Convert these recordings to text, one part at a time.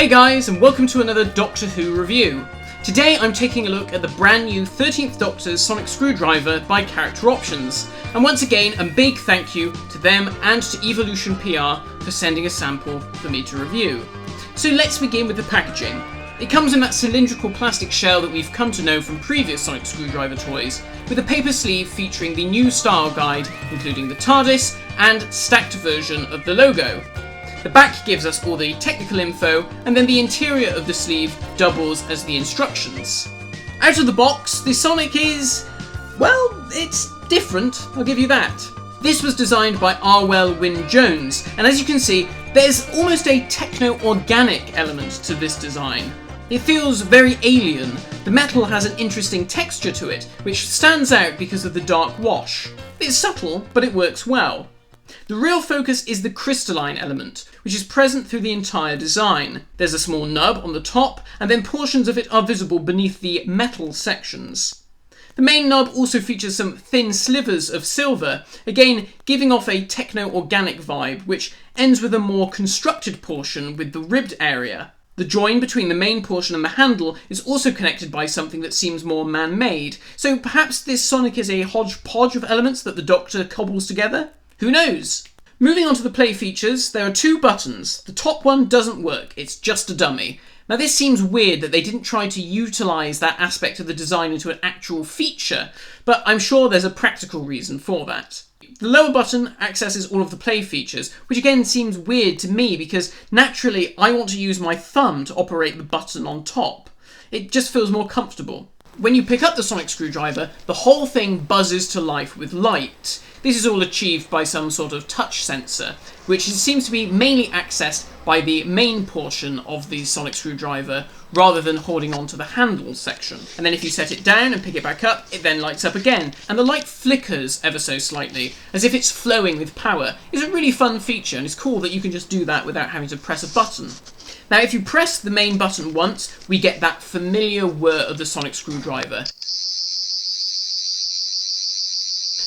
Hey guys, and welcome to another Doctor Who review. Today I'm taking a look at the brand new 13th Doctor's Sonic Screwdriver by Character Options. And once again, a big thank you to them and to Evolution PR for sending a sample for me to review. So let's begin with the packaging. It comes in that cylindrical plastic shell that we've come to know from previous Sonic Screwdriver toys, with a paper sleeve featuring the new style guide, including the TARDIS and stacked version of the logo. The back gives us all the technical info, and then the interior of the sleeve doubles as the instructions. Out of the box, the Sonic is, well, it's different, I'll give you that. This was designed by Arwell Wynne-Jones, and as you can see, there's almost a techno-organic element to this design. It feels very alien. The metal has an interesting texture to it, which stands out because of the dark wash. It's subtle, but it works well. The real focus is the crystalline element, which is present through the entire design. There's a small nub on the top, and then portions of it are visible beneath the metal sections. The main nub also features some thin slivers of silver, again giving off a techno-organic vibe, which ends with a more constructed portion with the ribbed area. The join between the main portion and the handle is also connected by something that seems more man-made, so perhaps this Sonic is a hodgepodge of elements that the Doctor cobbles together? Who knows? Moving on to the play features, there are two buttons. The top one doesn't work, it's just a dummy. Now this seems weird that they didn't try to utilise that aspect of the design into an actual feature, but I'm sure there's a practical reason for that. The lower button accesses all of the play features, which again seems weird to me because naturally I want to use my thumb to operate the button on top. It just feels more comfortable. When you pick up the Sonic Screwdriver, the whole thing buzzes to life with light. This is all achieved by some sort of touch sensor, which seems to be mainly accessed by the main portion of the Sonic Screwdriver rather than holding on to the handle section. And then if you set it down and pick it back up, it then lights up again, and the light flickers ever so slightly, as if it's flowing with power. It's a really fun feature, and it's cool that you can just do that without having to press a button. Now if you press the main button once, we get that familiar whir of the Sonic Screwdriver.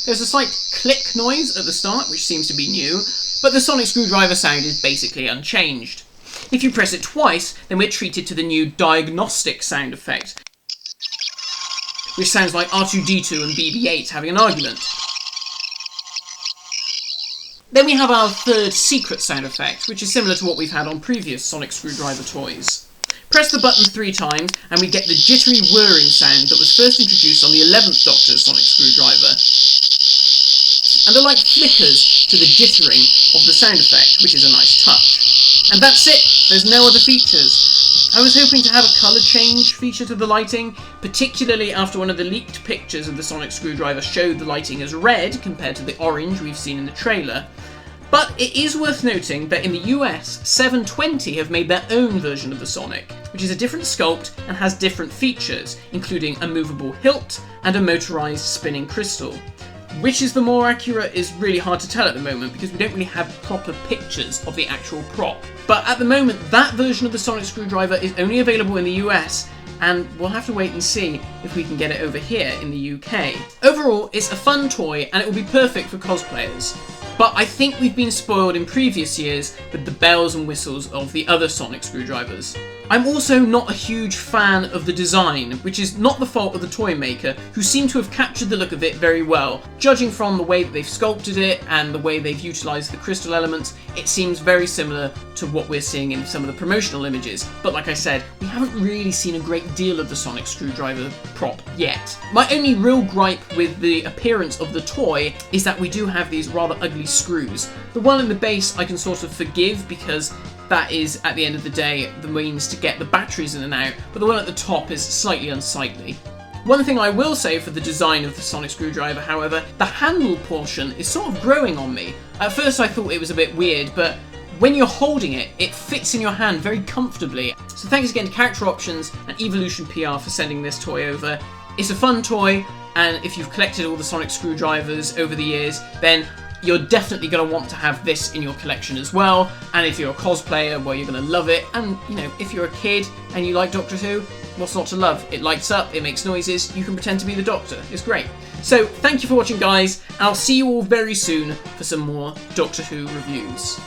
There's a slight click noise at the start, which seems to be new, but the Sonic Screwdriver sound is basically unchanged. If you press it twice, then we're treated to the new diagnostic sound effect, which sounds like R2-D2 and BB-8 having an argument. Then we have our third secret sound effect, which is similar to what we've had on previous Sonic Screwdriver toys. Press the button 3 times and we get the jittery whirring sound that was first introduced on the 11th Doctor's Sonic Screwdriver. And the light flickers to the jittering of the sound effect, which is a nice touch. And that's it, there's no other features. I was hoping to have a colour change feature to the lighting, particularly after one of the leaked pictures of the Sonic Screwdriver showed the lighting as red compared to the orange we've seen in the trailer. But it is worth noting that in the US, 720 have made their own version of the Sonic, which is a different sculpt and has different features, including a movable hilt and a motorised spinning crystal. Which is the more accurate is really hard to tell at the moment because we don't really have proper pictures of the actual prop. But at the moment, that version of the Sonic Screwdriver is only available in the US, and we'll have to wait and see if we can get it over here in the UK. Overall, it's a fun toy and it will be perfect for cosplayers. But I think we've been spoiled in previous years with the bells and whistles of the other Sonic Screwdrivers. I'm also not a huge fan of the design, which is not the fault of the toy maker, who seem to have captured the look of it very well. Judging from the way that they've sculpted it and the way they've utilised the crystal elements, it seems very similar to what we're seeing in some of the promotional images. But like I said, we haven't really seen a great deal of the Sonic Screwdriver prop yet. My only real gripe with the appearance of the toy is that we do have these rather ugly screws. The one in the base I can sort of forgive because that is, at the end of the day, the means to get the batteries in and out, but the one at the top is slightly unsightly. One thing I will say for the design of the Sonic Screwdriver, however, the handle portion is sort of growing on me. At first I thought it was a bit weird, but when you're holding it, it fits in your hand very comfortably. So thanks again to Character Options and Evolution PR for sending this toy over. It's a fun toy, and if you've collected all the Sonic Screwdrivers over the years, then you're definitely going to want to have this in your collection as well. And if you're a cosplayer, well, you're going to love it. And, you know, if you're a kid and you like Doctor Who, what's not to love? It lights up, it makes noises, you can pretend to be the Doctor. It's great. So, thank you for watching, guys. I'll see you all very soon for some more Doctor Who reviews.